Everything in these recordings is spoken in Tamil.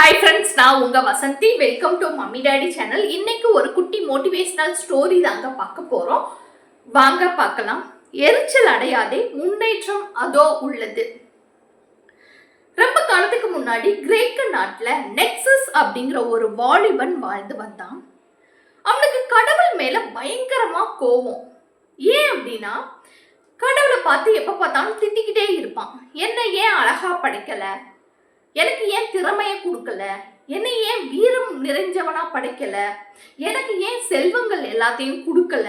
ஹாய் ஃப்ரெண்ட்ஸ், நான் உங்க Vasanthi. Welcome to mummy daddy channel. இன்னைக்கு ஒரு குட்டி மோட்டிவேஷனல் ஸ்டோரி தாங்க பார்க்க போறோம். வாங்க பார்க்கலாம். எரிச்சல் அடையாதே, முன்னேற்றம் அதோ உள்ளது. ரொம்ப காலத்துக்கு முன்னாடி கிரேக்க நாட்டுல நெக்ஸஸ் அப்படிங்கிற ஒரு வாலிபன் வாழ்ந்து வந்தான். அவனுக்கு கடவுள் மேல பயங்கரமா கோவம். ஏன் அப்படின்னா, கடவுளை பார்த்து எப்ப பார்த்தாலும் திட்டிக்கிட்டே இருப்பான். என்ன ஏன் அழகா படைக்கல, எனக்கு ஏன் திறமையை கொடுக்கல, என்னை ஏன் வீரம் நிறைஞ்சவனா படைக்கல, எனக்கு ஏன் செல்வங்கள் எல்லாத்தையும் கொடுக்கல,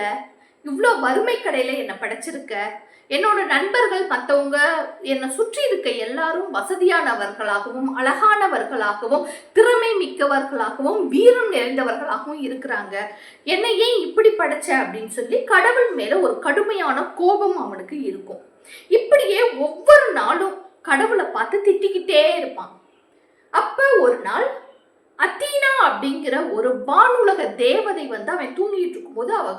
இவ்வளோ வறுமை கடையில என்னை படைச்சிருக்க, என்னோட நண்பர்கள் மற்றவங்க என்னை சுற்றி இருக்க எல்லாரும் வசதியானவர்களாகவும் அழகானவர்களாகவும் திறமை மிக்கவர்களாகவும் வீரம் நிறைந்தவர்களாகவும் இருக்கிறாங்க, என்னை ஏன் இப்படி படைச்ச அப்படின்னு சொல்லி கடவுள் மேல ஒரு கடுமையான கோபம் அவனுக்கு இருக்கும். இப்படியே ஒவ்வொரு நாளும் கடவுளை பார்த்து திட்டிக்கிட்டே இருப்பான். அப்ப ஒரு நாள் அத்தீனா அப்படிங்கிற ஒரு வானுலக தேவதை அவன் தூங்கிட்டு இருக்கும் போது அவ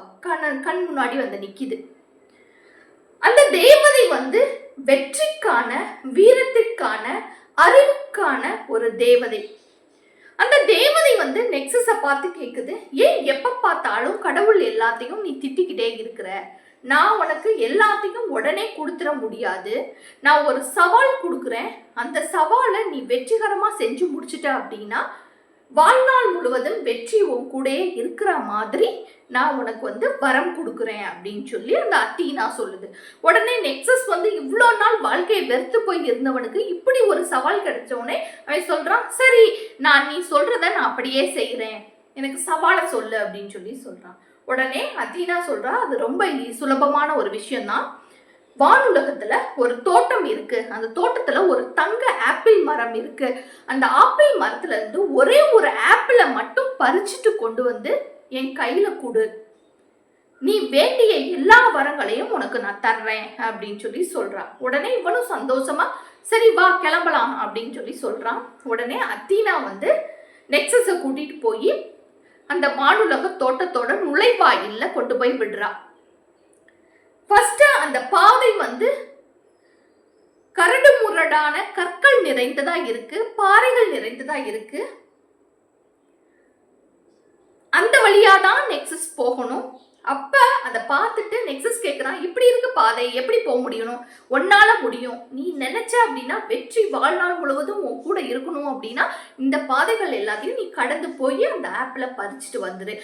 கண் முன்னாடி நிக்குது. அந்த தேவதை வெற்றிக்கான, வீரத்திற்கான, அறிவுக்கான ஒரு தேவதை. அந்த தேவதை நெக்ஸஸ பார்த்து கேக்குது, ஏன் எப்ப பார்த்தாலும் கடவுள் எல்லாத்தையும் நீ திட்டிக்கிட்டே இருக்கிற, நான் உனக்கு எல்லாத்தையும் உடனே கொடுத்துட முடியாது, நான் ஒரு சவால் கொடுக்குறேன், அந்த சவாலை நீ வெற்றிகரமா செஞ்சு முடிச்சிட்ட அப்படின்னா வாழ்நாள் முழுவதும் வெற்றி உன் கூட இருக்கிற மாதிரி நான் உனக்கு வரம் கொடுக்குறேன் அப்படின்னு சொல்லி அந்த அத்தீனா சொல்லுது. உடனே நெக்ஸஸ் இவ்வளோ நாள் வாழ்க்கையை வெறுத்து போய் இருந்தவனுக்கு இப்படி ஒரு சவால் கிடைச்சவனே அவன் சொல்றான், சரி நான் நீ சொல்றத நான் அப்படியே செய்யறேன், எனக்கு சவாலை சொல்லு அப்படின்னு சொல்லி சொல்றான். உடனே அத்தீனா சொல்றா, அது ரொம்ப சுலபமான ஒரு விஷயம்தான். வானுலகத்துல ஒரு தோட்டம் இருக்கு, அந்த தோட்டத்துல ஒரு தங்க ஆப்பிள் மரம் இருக்கு, அந்த ஆப்பிள் மரத்துல இருந்து ஒரே ஒரு ஆப்பிளை மட்டும் பறிச்சுட்டு கொண்டு என் கையில கொடு, நீ வேண்டிய எல்லா வரங்களையும் உனக்கு நான் தர்றேன் அப்படின்னு சொல்லி சொல்றான். உடனே இவனும் சந்தோஷமா சரி வா கிளம்பலாம் அப்படின்னு சொல்லி சொல்றான். உடனே அத்தீனா நெக்ஸஸ கூட்டிட்டு போய் அந்த வானுலக தோட்டத்தோட நுழைவாயில்ல கொண்டு போய் விடுறா. ஃபர்ஸ்ட் அந்த பாதை கரடு முரடான கற்கள் நிறைந்ததா இருக்கு, பாறைகள் நிறைந்ததா இருக்கு. அந்த வழியாதான் நெக்ஸஸ் போகணும். அப்ப அதை பார்த்துட்டு நெக்ஸஸ் கேட்கிறான், இப்படி இருக்கு பாதை, எப்படி போக முடியணும், உன்னால முடியும், நீ நினைச்ச அப்படின்னா வெற்றி வாழ்நாள் முழுவதும் உன் கூட இருக்கணும் அப்படின்னா இந்த பாதைகள் எல்லாத்தையும் நீ கடந்து போய் அந்த ஆப்பிளை பறிச்சுட்டு வந்துரு,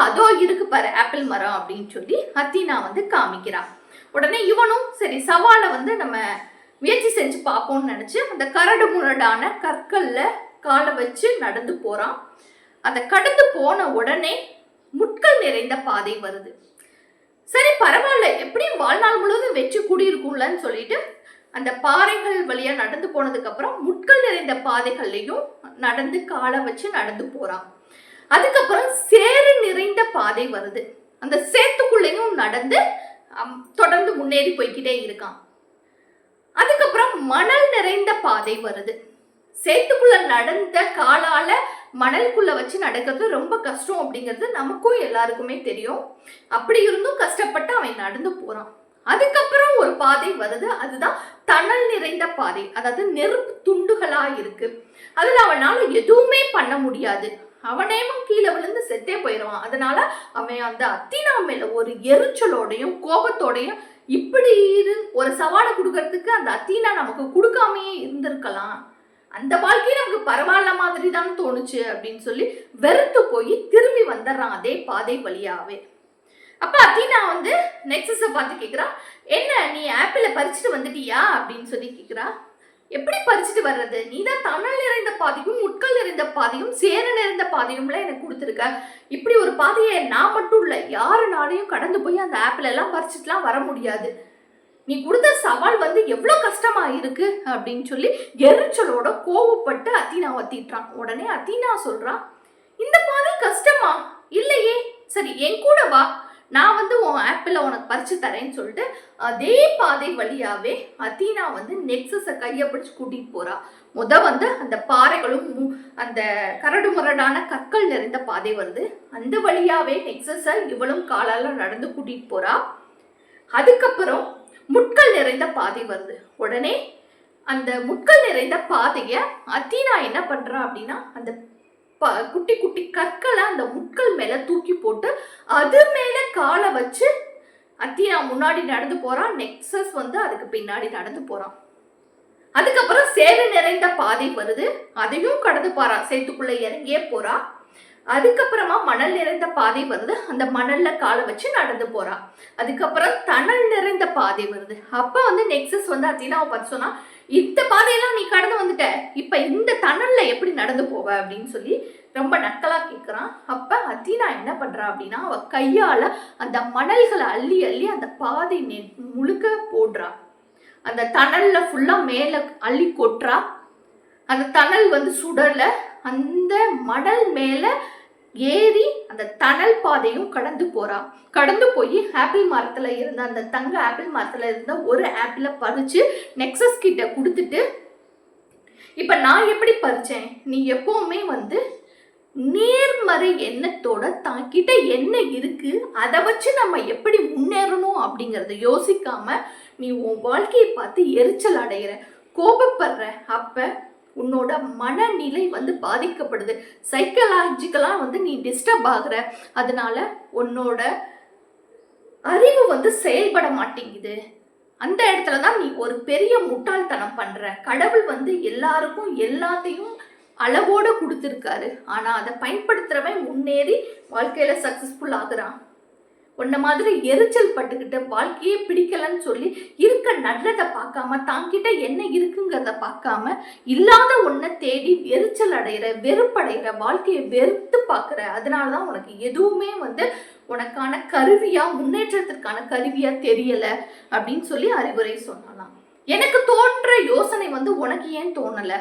அதோ இருக்கு பாரு ஆப்பிள் மரம் அப்படின்னு சொல்லி அத்தீனா காமிக்கிறான். உடனே இவனும் சரி சவாலை நம்ம முயற்சி செஞ்சு பார்ப்போம்னு நினைச்சு அந்த கரடு முரடான கற்கள்ல காலை வச்சு நடந்து போறான். அதை கடந்து போன உடனே முட்கள் நிறைந்த பாதை வருது. சரி பரவாயில்ல, எப்படியும் வாழ்நாள் முழுவதும் வெற்றி கூடியிருக்கும்லன்னு சொல்லிட்டு அந்த பாறைகள் வழியா நடந்து போனதுக்கு அப்புறம் முட்கள் நிறைந்த பாதைகள்லையும் நடந்து காலை வச்சு நடந்து போறான். அதுக்கப்புறம் சேறு நிறைந்த பாதை வருது, அந்த சேத்துக்குள்ளேயும் நடந்து தொடர்ந்து முன்னேறி போய்கிட்டே இருக்கான். அதுக்கப்புறம் மணல் நிறைந்த பாதை வருது. சேத்துக்குள்ள நடந்த காலால மணலுக்குள்ள வச்சு நடக்கிறது ரொம்ப கஷ்டம் அப்படிங்கிறது நமக்கும் எல்லாருக்குமே தெரியும். அப்படி இருந்தும் கஷ்டப்பட்டு அவன் நடந்து போறான். அதுக்கப்புறம் ஒரு பாதை வருது, அதுதான் தணல் நிறைந்த பாதை, அதாவது நெருப்பு துண்டுகளா இருக்கு. அதுல அவனால எதுவுமே பண்ண முடியாது, அவனேவும் கீழே விழுந்து செத்தே போயிடுவான். அதனால அவன் அந்த அத்தீனா மேல ஒரு எரிச்சலோடையும் கோபத்தோடையும், இப்படி ஒரு சவாலை கொடுக்கறதுக்கு அந்த அத்தீனா நமக்கு கொடுக்காமையே இருந்திருக்கலாம், அந்த வாழ்க்கையை நமக்கு பரவாயில்ல மாதிரி தான் தோணுச்சு அப்படின்னு சொல்லி வெறுத்து போய் திரும்பி வந்துடுறான் அதே பாதை வழியாவே. அப்ப அத்தீனா நெக்ஸஸ பார்த்து கேட்கிறா, என்ன நீ ஆப்பிளை பறிச்சுட்டு வந்துட்டியா அப்படின்னு சொல்லி கேட்கிறா. எப்படி பறிச்சுட்டு வர்றது, நீ தான் தணல் நிறைந்த பாதையும் முட்கள் நிறைந்த பாதையும் சேறு நிறைந்த பாதையும்லாம் எனக்கு கொடுத்துருக்க, இப்படி ஒரு பாதையை நான் மட்டும் இல்லை யாருனாலையும் கடந்து போய் அந்த ஆப்பிள் எல்லாம் பறிச்சுட்டுலாம் வர முடியாது, நீ கொடுத்த சவால் எவ்வளவு கஷ்டமா இருக்கு அப்படின்னு சொல்லி எரிச்சலோட கோவப்பட்டு அத்தீனா வத்திட்டான். உடனே அத்தீனா சொல்றான், இந்த பாதை கஷ்டமா இல்லையே, சரி என் கூட வா, நான் உன் ஆப்பிளை உனக்கு பறிச்சு தரேன்னு சொல்லிட்டு அதே பாதை வழியாவே அத்தீனா நெக்ஸஸ கையை பிடிச்சு கூட்டிட்டு போறா. அந்த பாறைகளும் அந்த கரடு முரடான கற்கள் நிறைந்த பாதை வருது, அந்த வழியாவே நெக்ஸஸ இவளும் காலால நடந்து கூட்டிட்டு போறா. அதுக்கப்புறம் முட்கள் நிறைந்த பாதை வருது. உடனே அந்த முட்கள் நிறைந்த பாதையை அத்தீனா என்ன பண்றா அப்படின்னா அந்த குட்டி குட்டி கற்களை அந்த முட்கள் மேல தூக்கி போட்டு அது மேல காலை வச்சு அத்தீனா முன்னாடி நடந்து போறான். நெக்ஸஸ் வந்து அதுக்கு பின்னாடி நடந்து போறான். அதுக்கப்புறம் சேறு நிறைந்த பாதை வருது, அதையும் கடந்து போறா, சேத்துக்குள்ள இறங்கியே போறா. அதுக்கப்புறமா மணல் நிறைந்த பாதை வருது, அந்த மணல்ல காலை வச்சு நடந்து போறா. அதுக்கப்புறம் தணல் நிறைந்த பாதை வருது. அப்ப வந்து நெக்ஸஸ் வந்து அத்தீனாவை பார்த்து சொன்னா, இந்த பாதையெல்லாம் நீ கடந்து வந்துட்ட, இப்ப இந்த தணல்ல எப்படி நடந்து போவ அப்படின்னு சொல்லி ரொம்ப நக்கலா கேட்கிறான். அப்ப அத்தீனா என்ன பண்றா அப்படின்னா, அவ கையால அந்த மணல்களை அள்ளி அள்ளி அந்த பாதை முழுக்க போடுறா. அந்த தணல்ல ஃபுல்லா மேல அள்ளி கொட்டுறா. அந்த தணல் வந்து சுடல, அந்த மணல் மேல ஏறி அந்த தணல் பாதையும் கடந்து போறா. கடந்து போய் ஆப்பிள் மரத்துல இருந்த அந்த தங்க ஆப்பிள் மரத்துல இருந்த ஒரு ஆப்பிள பறிச்சு நெக்ஸஸ் கிட்ட கொடுத்துட்டு, இப்ப நான் எப்படி பறிச்சேன், நீ எப்பவுமே வந்து நேர்மறை எண்ணத்தோட தாங்கிட்ட என்ன இருக்கு அதை வச்சு நம்ம எப்படி முன்னேறணும் அப்படிங்கறத யோசிக்காம நீ உன் வாழ்க்கையை பார்த்து எரிச்சல் அடைகிற, கோபப்படுற. அப்ப உன்னோட மனநிலை வந்து பாதிக்கப்படுது, சைக்கலாஜிக்கலா வந்து நீ டிஸ்டர்ப் ஆகுற. அதனால உன்னோட அறிவு வந்து செயல்பட மாட்டேங்குது. அந்த இடத்துலதான் நீ ஒரு பெரிய முட்டாள்தனம் பண்ற. கடவுள் வந்து எல்லாருக்கும் எல்லாத்தையும் அளவோட கொடுத்துருக்காரு, ஆனா அதை பயன்படுத்துறவன் முன்னேறி வாழ்க்கையில சக்சஸ்ஃபுல் ஆகுறான். உன்ன மாதிரி எரிச்சல் பட்டுக்கிட்டு வாழ்க்கையே பிடிக்கலன்னு சொல்லி இருக்க நல்லதை பார்க்காம, தாங்கிட்ட என்ன இருக்குங்கிறத பார்க்காம இல்லாத ஒன்றை தேடி எரிச்சல் அடைகிற, வெறுப்படைகிற, வாழ்க்கையை வெறுத்து பார்க்குற. அதனாலதான் உனக்கு எதுவுமே வந்து உனக்கான கருவியா, முன்னேற்றத்திற்கான கருவியா தெரியல அப்படின்னு சொல்லி அறிவுரை சொன்னலாம். எனக்கு தோன்ற யோசனை வந்து உனக்கு ஏன் தோணல?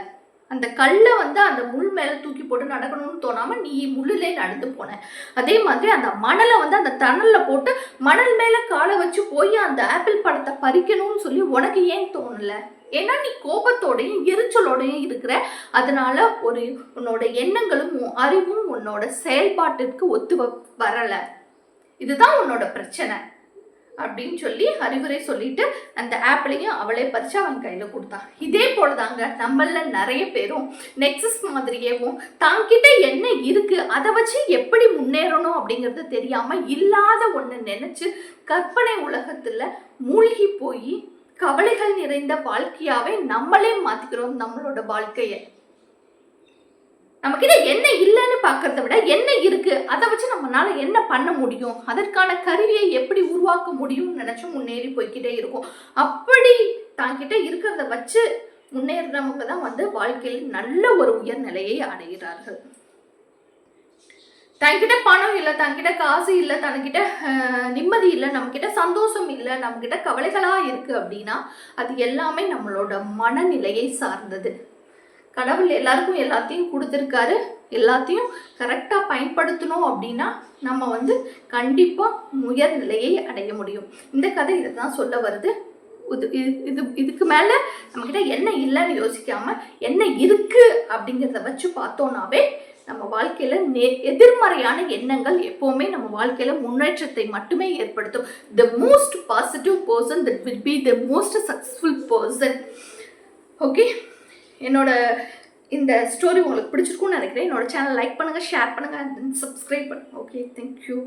அந்த கல்லை வந்து அந்த முள் மேலே தூக்கி போட்டு நடக்கணும்னு தோணாம நீ முள்ளிலே நடந்து போன. அதே மாதிரி அந்த மணலை வந்து அந்த தணல்ல போட்டு மணல் மேலே காலை வச்சு போய் அந்த ஆப்பிள் பழத்தை பறிக்கணும்னு சொல்லி உனக்கு ஏன் தோணல? ஏன்னா நீ கோபத்தோடையும் எரிச்சலோடையும் இருக்கிற. அதனால உன்னோட எண்ணங்களும் அறிவும் உன்னோட செயல்பாட்டிற்கு ஒத்து வரல. இதுதான் உன்னோட பிரச்சனை அப்படின்னு சொல்லி அறிவுரை சொல்லிட்டு அந்த ஆப்பிளையும் அவளே பறிச்சு அவன் கையில கொடுத்தான். இதே போலதாங்க நம்மள நிறைய பேரும் நெக்ஸஸ் மாதிரியேவும் தாங்கிட்ட என்ன இருக்கு அதை வச்சு எப்படி முன்னேறணும் அப்படிங்கிறது தெரியாம இல்லாத ஒண்ணு நினைச்சு கற்பனை உலகத்துல மூழ்கி போய் கவலைகள் நிறைந்த வாழ்க்கையாவே நம்மளே மாத்திக்கிறோம் நம்மளோட வாழ்க்கைய. நமக்கிட்ட என்ன இல்லைன்னு பார்க்கறத விட என்ன இருக்கு அதை வச்சு நம்மளால என்ன பண்ண முடியும், அதற்கான கருவியை எப்படி உருவாக்க முடியும்னு நினைச்சு முன்னேறி போய்கிட்டே இருக்கும். அப்படி தாங்கிட்ட இருக்கிறத வச்சு முன்னேறவங்க தான் வந்து வாழ்க்கையில் நல்ல ஒரு உயர்நிலையை அடைகிறார்கள். தன்கிட்ட பணம் இல்லை, தன்கிட்ட காசு இல்லை, தன்கிட்ட நிம்மதி இல்லை, நம்மக்கிட்ட சந்தோஷம் இல்லை, நம்மக்கிட்ட கவலைகளா இருக்கு அப்படின்னா அது எல்லாமே நம்மளோட மனநிலையை சார்ந்தது. கடவுள் எல்லாருக்கும் எல்லாத்தையும் கொடுத்துருக்காரு, எல்லாத்தையும் கரெக்டாக பயன்படுத்தணும் அப்படின்னா நம்ம வந்து கண்டிப்பாக உயர்நிலையை அடைய முடியும். இந்த கதை இதை தான் சொல்ல வருது. இதுக்கு மேலே நம்மக்கிட்ட என்ன இல்லைன்னு யோசிக்காம என்ன இருக்கு அப்படிங்கிறத வச்சு பார்த்தோன்னாவே நம்ம வாழ்க்கையில எதிர்மறையான எண்ணங்கள் எப்பவுமே நம்ம வாழ்க்கையில முன்னேற்றத்தை மட்டுமே ஏற்படுத்தும். The most positive person that will be the most successful person. Okay, என்னோட இந்த ஸ்டோரி உங்களுக்கு பிடிச்சிருக்கும்னு நினைக்கிறேன். என்னோட சேனல் லைக் பண்ணுங்க, ஷேர் பண்ணுங்க, சப்ஸ்கிரைப் பண்ணுங்க. Okay, thank you.